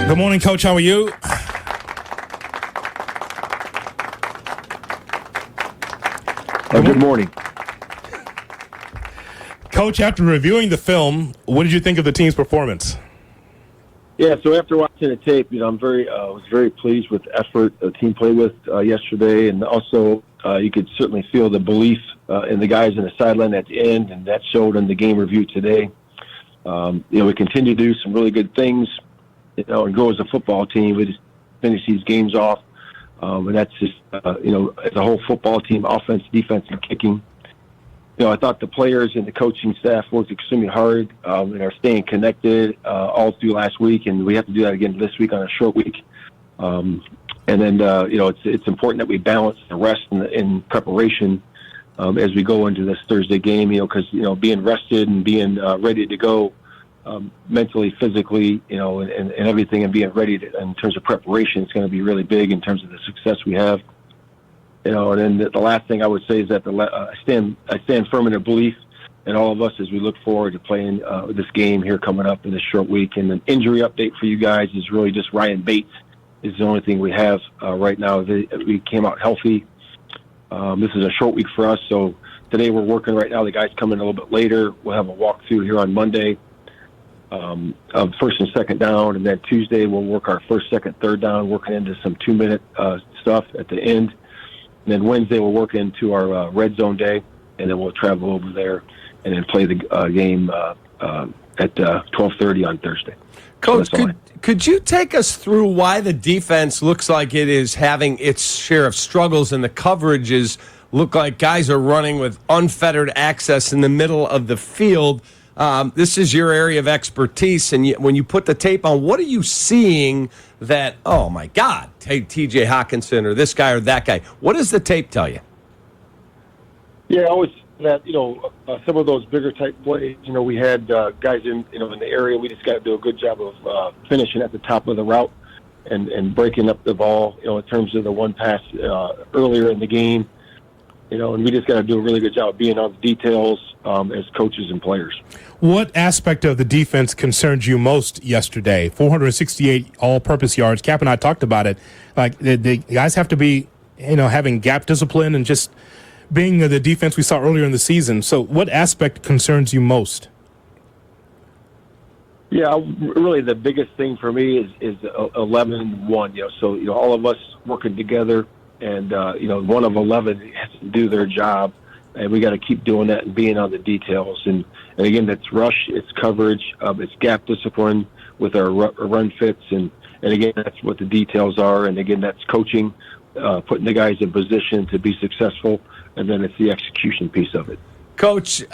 Good morning, Coach. How are you? Good morning. Coach, after reviewing the film, what did you think of the team's performance? Yeah, so after watching the tape, I was very pleased with the effort the team played with yesterday, and also you could certainly feel the belief in the guys in the sideline at the end, and that showed in the game review today. We continue to do some really good things, and go as a football team. We just finish these games off, and that's just, as a whole football team, offense, defense, and kicking. I thought the players and the coaching staff worked extremely hard and are staying connected all through last week, and we have to do that again this week on a short week. And then, it's important that we balance the rest in preparation as we go into this Thursday game, because, being rested and being ready to go mentally, physically, and everything, and being ready in terms of preparation, it's going to be really big in terms of the success we have. And then the last thing I would say is that I stand firm in the belief in all of us as we look forward to playing this game here coming up in this short week. And an injury update for you guys is really just Ryan Bates is the only thing we have right now. We came out healthy. This is a short week for us, so today we're working right now. The guys come in a little bit later. We'll have a walkthrough here on Monday of first and second down, and then Tuesday we'll work our first, second, third down, working into some 2-minute stuff at the end. And then Wednesday we'll work into our red zone day, and then we'll travel over there and then play the game at 12:30 on Thursday. Coach, could you take us through why the defense looks like it is having its share of struggles, and the coverages look like guys are running with unfettered access in the middle of the field? This is your area of expertise, and when you put the tape on, what are you seeing that, oh, my God, T.J. Hawkinson or this guy or that guy? What does the tape tell you? Yeah, I always that, some of those bigger type plays, we had guys in the area. We just got to do a good job of finishing at the top of the route and breaking up the ball, in terms of the one pass earlier in the game. And we just got to do a really good job of being on the details as coaches and players. What aspect of the defense concerned you most yesterday? 468 all-purpose yards. Kap and I talked about it. Like, the guys have to be, having gap discipline and just being the defense we saw earlier in the season. So what aspect concerns you most? Yeah, really the biggest thing for me is 11-1. So, all of us working together, and, one of 11 has to do their job, and we got to keep doing that and being on the details. And again, that's rush, it's coverage, it's gap discipline with our run fits, and again, that's what the details are. And again, that's coaching, putting the guys in position to be successful, and then it's the execution piece of it. Coach,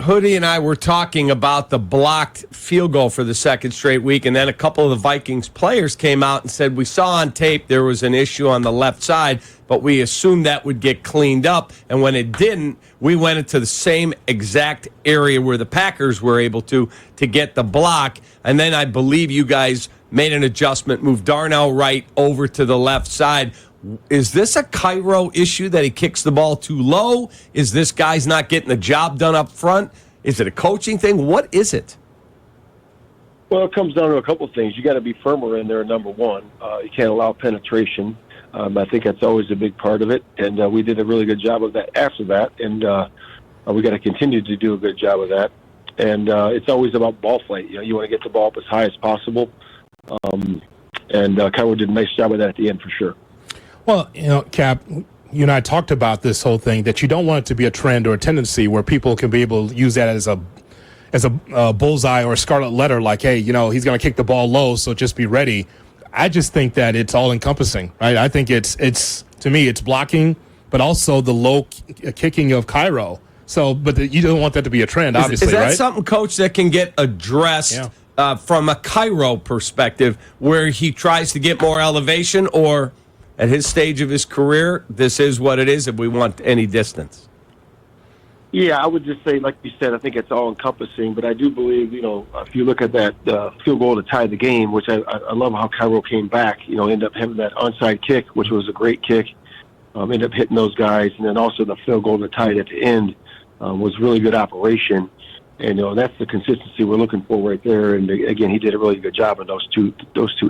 Hoodie and I were talking about the blocked field goal for the second straight week, and then a couple of the Vikings players came out and said, we saw on tape there was an issue on the left side, but we assumed that would get cleaned up, and when it didn't, we went into the same exact area where the Packers were able to get the block, and then I believe you guys made an adjustment, moved Darnell Wright over to the left side. Is this a Cairo issue that he kicks the ball too low? Is this guy's not getting the job done up front? Is it a coaching thing? What is it? Well, it comes down to a couple of things. You got to be firmer in there, number one. You can't allow penetration. I think that's always a big part of it, and we did a really good job of that after that, and we got to continue to do a good job of that. And it's always about ball flight. You want to get the ball up as high as possible, and Cairo did a nice job of that at the end for sure. Well, Kap, you and I talked about this whole thing, that you don't want it to be a trend or a tendency where people can be able to use that as a bullseye or a scarlet letter, like, hey, he's going to kick the ball low, so just be ready. I just think that it's all encompassing, right? I think it's to me, it's blocking, but also the low kicking of Cairo. So, but you don't want that to be a trend, obviously, right? Is that right? something, Coach, that can get addressed from a Cairo perspective, where he tries to get more elevation, or at his stage of his career, this is what it is if we want any distance? Yeah, I would just say, like you said, I think it's all-encompassing, but I do believe, if you look at that field goal to tie the game, which I love how Cairo came back, ended up having that onside kick, which was a great kick, ended up hitting those guys, and then also the field goal to tie it at the end was really good operation. And that's the consistency we're looking for right there. And again, he did a really good job in those two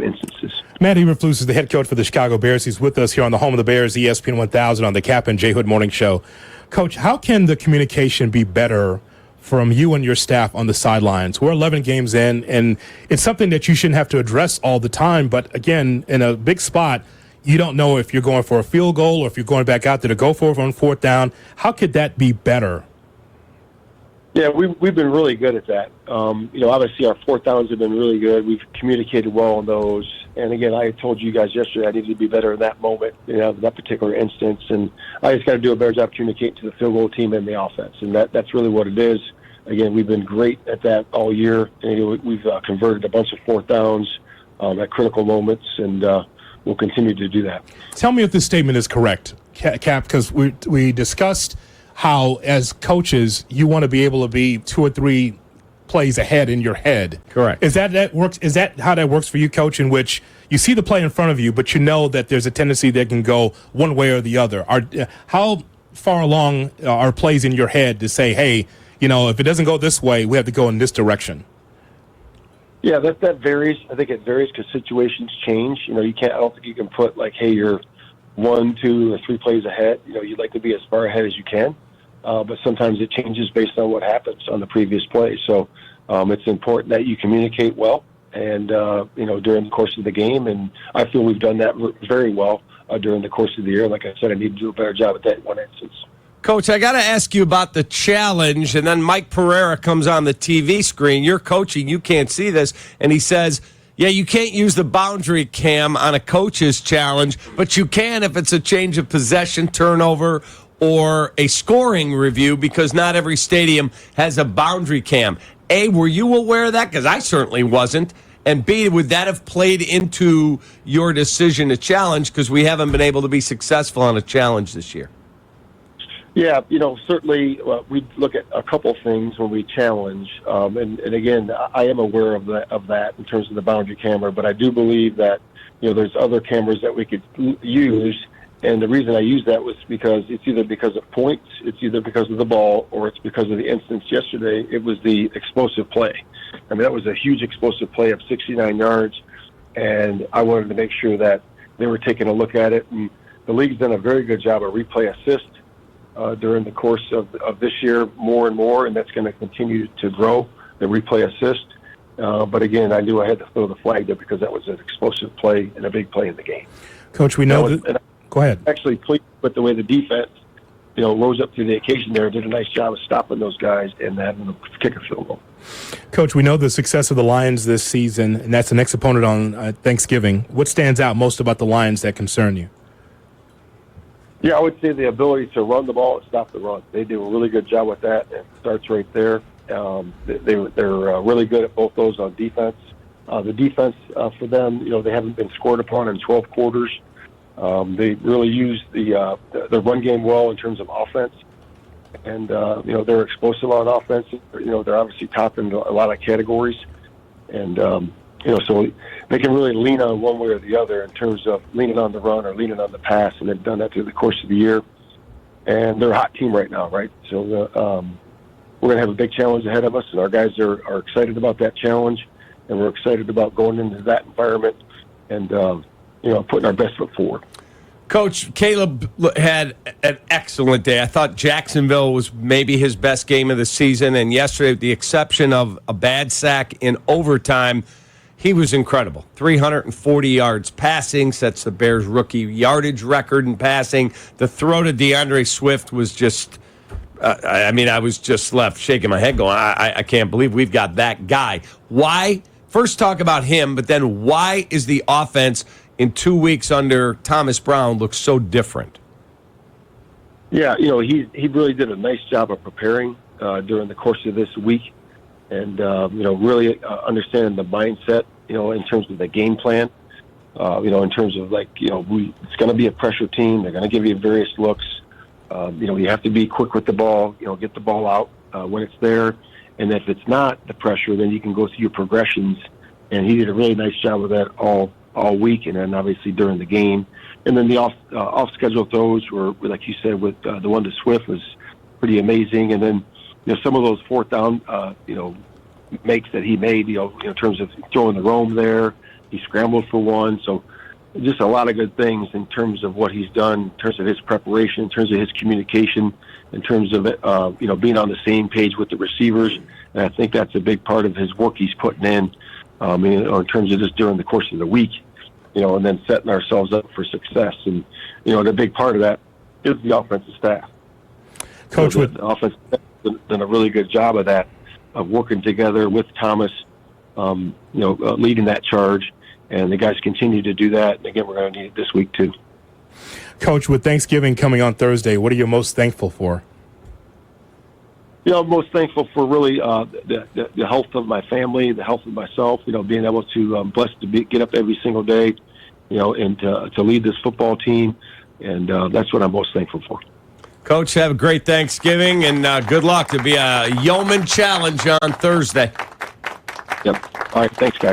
instances. Matt Eberflus is the head coach for the Chicago Bears. He's with us here on the home of the Bears, ESPN 1000 on the Kap and J Morning Show. Coach, how can the communication be better from you and your staff on the sidelines? We're 11 games in, and it's something that you shouldn't have to address all the time. But again, in a big spot, you don't know if you're going for a field goal or if you're going back out there to go for it on fourth down. How could that be better? Yeah, we've been really good at that. Obviously our fourth downs have been really good. We've communicated well on those. And again, I told you guys yesterday I needed to be better in that moment, that particular instance. And I just got to do a better job communicating to the field goal team and the offense. And that's really what it is. Again, we've been great at that all year. And, we've converted a bunch of fourth downs at critical moments, and we'll continue to do that. Tell me if this statement is correct, Cap, because we discussed how, as coaches, you want to be able to be 2 or 3 plays ahead in your head. Correct. Is that works? Is that how that works for you, Coach? In which you see the play in front of you, but you know that there's a tendency that can go one way or the other. How far along are plays in your head to say, hey, if it doesn't go this way, we have to go in this direction? Yeah, that varies. I think it varies because situations change. You can't. I don't think you can put like, hey, you're 1, 2, or 3 plays ahead. You'd like to be as far ahead as you can. But sometimes it changes based on what happens on the previous play. So it's important that you communicate well and, during the course of the game. And I feel we've done that very well during the course of the year. Like I said, I need to do a better job at that in one instance. Coach, I got to ask you about the challenge, and then Mike Pereira comes on the TV screen. You're coaching. You can't see this. And he says, yeah, you can't use the boundary cam on a coach's challenge, but you can if it's a change of possession, turnover, or a scoring review, because not every stadium has a boundary cam. A, were you aware of that? Because I certainly wasn't. And B, would that have played into your decision to challenge, because we haven't been able to be successful on a challenge this year? Yeah, certainly we look at a couple things when we challenge. And again, I am aware of that in terms of the boundary camera, but I do believe that, there's other cameras that we could use. And the reason I use that was because it's either because of points, it's either because of the ball, or it's because of the instance yesterday. It was the explosive play. I mean, that was a huge explosive play of 69 yards, and I wanted to make sure that they were taking a look at it. And the league's done a very good job of replay assist during the course of this year, more and more, and that's going to continue to grow, the replay assist. But again, I knew I had to throw the flag there because that was an explosive play and a big play in the game. Coach, we know that. Go ahead. Actually, pleased with the way the defense, rose up to the occasion there, did a nice job of stopping those guys and having them kick a field goal. Coach, we know the success of the Lions this season, and that's the next opponent on Thanksgiving. What stands out most about the Lions that concern you? Yeah, I would say the ability to run the ball and stop the run. They do a really good job with that, and it starts right there. They're really good at both those on defense. The defense for them, they haven't been scored upon in 12 quarters. They really use the run game well in terms of offense, and they're explosive on offense. They're obviously top in a lot of categories, and so they can really lean on one way or the other in terms of leaning on the run or leaning on the pass, and they've done that through the course of the year. And they're a hot team right now, right? So we're going to have a big challenge ahead of us, and our guys are excited about that challenge, and we're excited about going into that environment and putting our best foot forward. Coach, Caleb had an excellent day. I thought Jacksonville was maybe his best game of the season, and yesterday, with the exception of a bad sack in overtime, he was incredible. 340 yards passing, sets the Bears' rookie yardage record in passing. The throw to DeAndre Swift was just, I was just left shaking my head going, I can't believe we've got that guy. Why? First talk about him, but then why is the offense in 2 weeks under Thomas Brown look so different? Yeah, he really did a nice job of preparing during the course of this week. And, really understanding the mindset, in terms of the game plan, in terms of it's going to be a pressure team. They're going to give you various looks. You have to be quick with the ball, get the ball out when it's there. And if it's not the pressure, then you can go through your progressions. And he did a really nice job of that all week. And then obviously during the game. And then the off schedule throws were, like you said, with the one to Swift was pretty amazing. And then, some of those fourth down, makes that he made, in terms of throwing the roam there. He scrambled for one. So just a lot of good things in terms of what he's done, in terms of his preparation, in terms of his communication, in terms of, being on the same page with the receivers. And I think that's a big part of his work he's putting in, in terms of just during the course of the week, and then setting ourselves up for success. And, the big part of that is the offensive staff. Coach, the offensive staff has done a really good job of that, of working together with Thomas, leading that charge. And the guys continue to do that. And again, we're going to need it this week too. Coach, with Thanksgiving coming on Thursday, what are you most thankful for? I'm most thankful for really the health of my family, the health of myself. Being able to blessed to get up every single day, and to lead this football team, and that's what I'm most thankful for. Coach, have a great Thanksgiving, and good luck. To be a Yeoman Challenge on Thursday. Yep. All right. Thanks, guys.